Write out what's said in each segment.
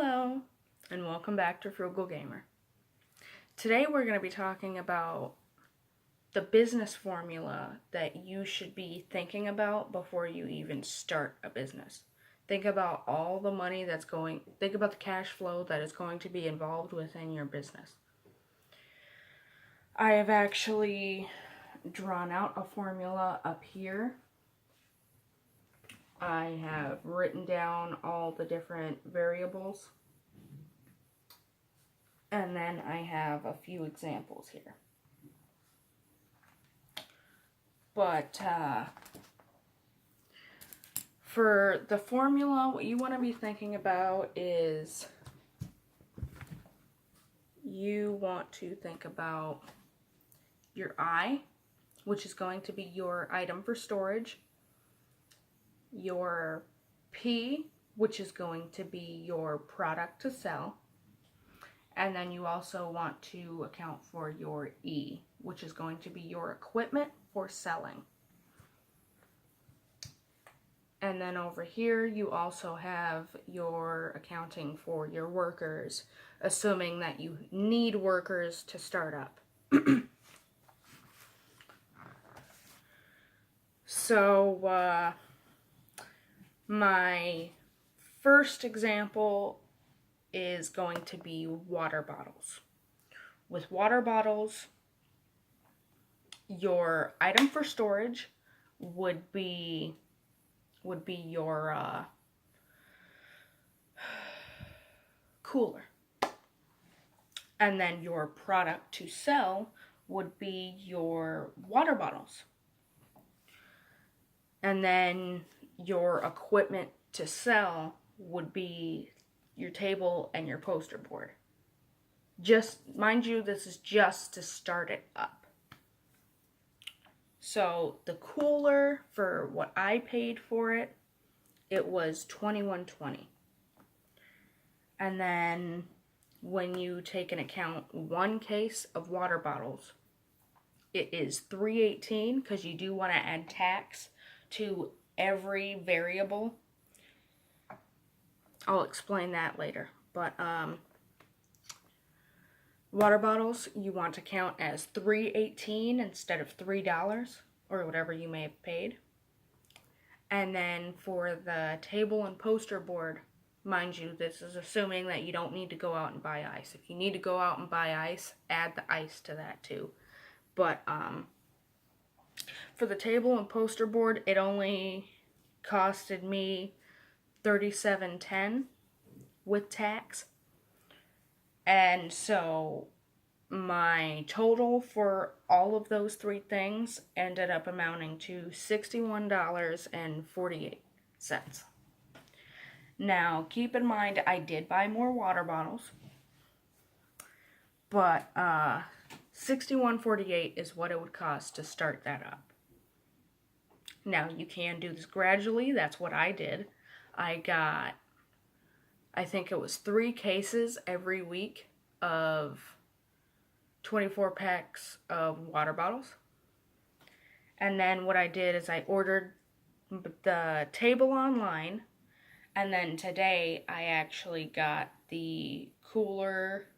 Hello, and welcome back to Frugal Gamer. Today we're going to be talking about the business formula that you should be thinking about before you even start a business. Think about all the money think about the cash flow that is going to be involved within your business. I have actually drawn out a formula up here. I have written down all the different variables. And then I have a few examples here. But for the formula, what you want to be thinking about is you want to think about your I, which is going to be your item for storage, your P, which is going to be your product to sell, and then you also want to account for your E, which is going to be your equipment for selling. And then over here, you also have your accounting for your workers, assuming that you need workers to start up. So, my first example is going to be water bottles. With water bottles, your item for storage would be your cooler. And then your product to sell would be your water bottles. And then your equipment to sell would be your table and your poster board. Just, mind you, this is just to start it up. So the cooler, for what I paid for it, it was $21.20. And then when you take into account one case of water bottles, it is $3.18 because you do want to add tax to every variable. I'll explain that later. But water bottles, you want to count as $3.18 instead of $3 or whatever you may have paid. And then for the table and poster board, mind you, this is assuming that you don't need to go out and buy ice. If you need to go out and buy ice, add the ice to that too. But for the table and poster board, it only costed me $37.10 with tax. And so my total for all of those three things ended up amounting to $61.48. Now, keep in mind, I did buy more water bottles, but $61.48 is what it would cost to start that up. Now, you can do this gradually. That's what I did. I think it was 3 cases every week of 24 packs of water bottles. And then what I did is I ordered the table online. And then today I actually got the cooler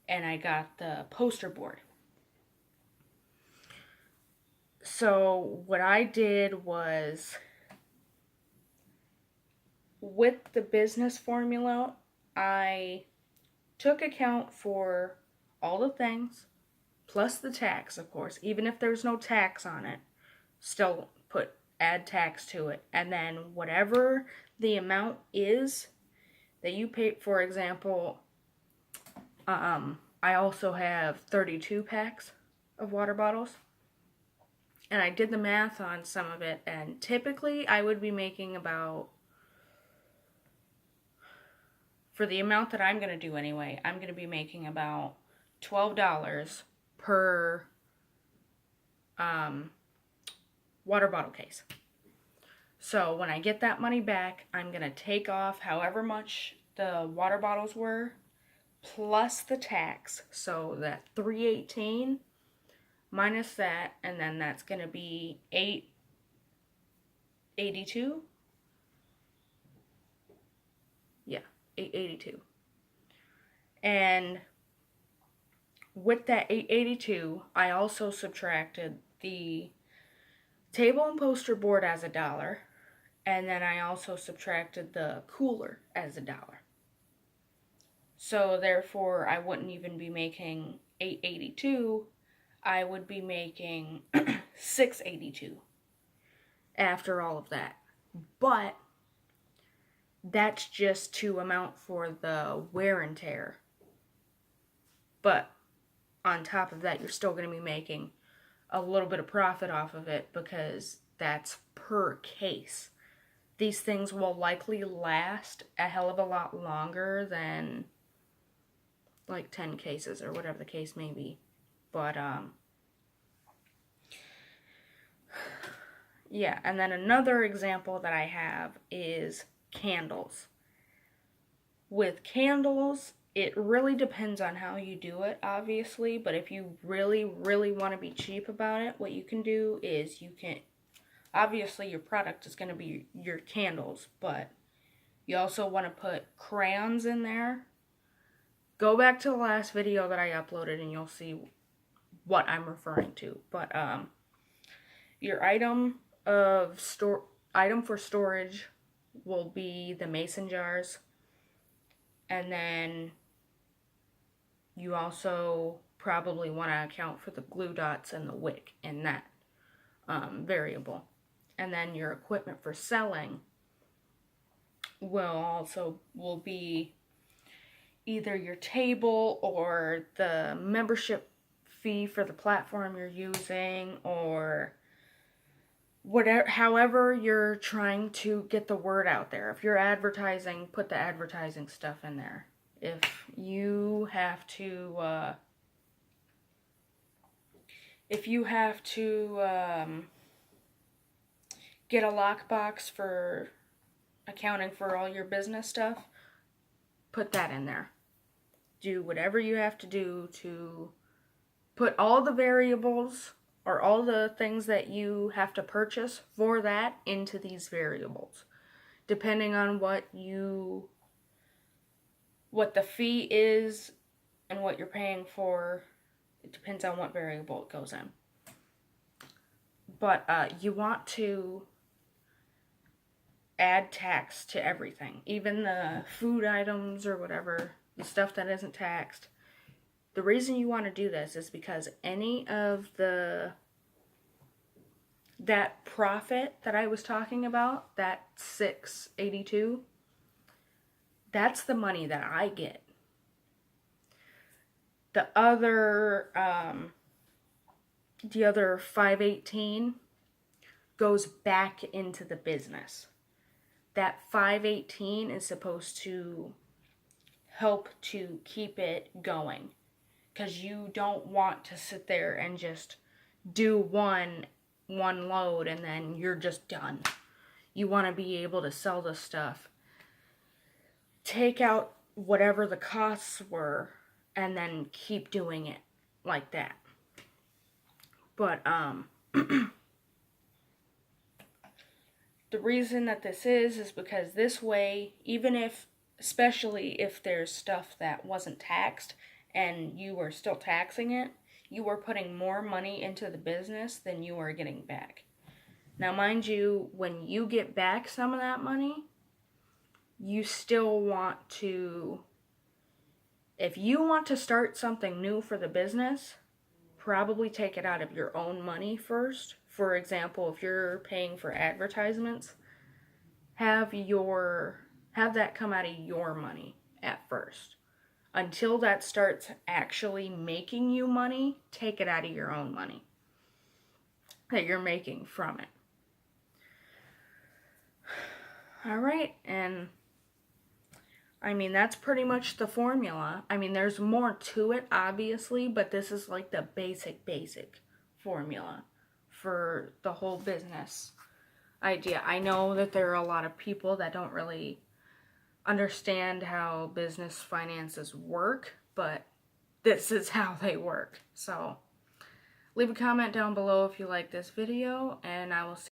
and I got the poster board. So what I did was, with the business formula, I took account for all the things, plus the tax, of course. Even if there's no tax on it, still add tax to it. And then whatever the amount is that you pay, for example, I also have 32 packs of water bottles. And I did the math on some of it, and typically I would be making about, for the amount that I'm going to do anyway, I'm going to be making about $12 per water bottle case. So when I get that money back, I'm going to take off however much the water bottles were, plus the tax. So that $3.18 minus that, and then that's going to be $8.82. Yeah, $8.82. And with that $8.82, I also subtracted the table and poster board as $1, and then I also subtracted the cooler as $1. So therefore, I wouldn't even be making $8.82. I would be making $6.82 after all of that. But that's just to amount for the wear and tear. But on top of that, you're still going to be making a little bit of profit off of it because that's per case. These things will likely last a hell of a lot longer than like 10 cases or whatever the case may be. But yeah, and then another example that I have is candles. With candles, it really depends on how you do it, obviously, but if you really, really want to be cheap about it, what you can do is you can, obviously your product is going to be your candles, but you also want to put crayons in there. Go back to the last video that I uploaded and you'll see what I'm referring to. But your item for storage will be the mason jars, and then you also probably want to account for the glue dots and the wick in that variable. And then your equipment for selling will be either your table or the membership fee for the platform you're using, or whatever, however you're trying to get the word out there. If you're advertising, put the advertising stuff in there. If you have to get a lockbox for accounting for all your business stuff, put that in there. Do whatever you have to do to put all the variables or all the things that you have to purchase for that into these variables. Depending on what the fee is and what you're paying for, it depends on what variable it goes in. But you want to add tax to everything, even the food items or whatever, the stuff that isn't taxed. The reason you want to do this is because any of that profit that I was talking about, that $6.82, that's the money that I get. The other $5.18 goes back into the business. That $5.18 is supposed to help to keep it going, because you don't want to sit there and just do one load and then you're just done. You want to be able to sell the stuff, take out whatever the costs were, and then keep doing it like that. But the reason that this is because this way, especially if there's stuff that wasn't taxed and you were still taxing it, you were putting more money into the business than you were getting back. Now, mind you, when you get back some of that money, you still want to, if you want to start something new for the business, probably take it out of your own money first. For example, if you're paying for advertisements, have that come out of your money at first. Until that starts actually making you money, take it out of your own money that you're making from it. Alright, and I mean, that's pretty much the formula. I mean, there's more to it, obviously, but this is like the basic formula for the whole business idea. I know that there are a lot of people that don't really understand how business finances work, but this is how they work. So leave a comment down below if you like this video, and I will see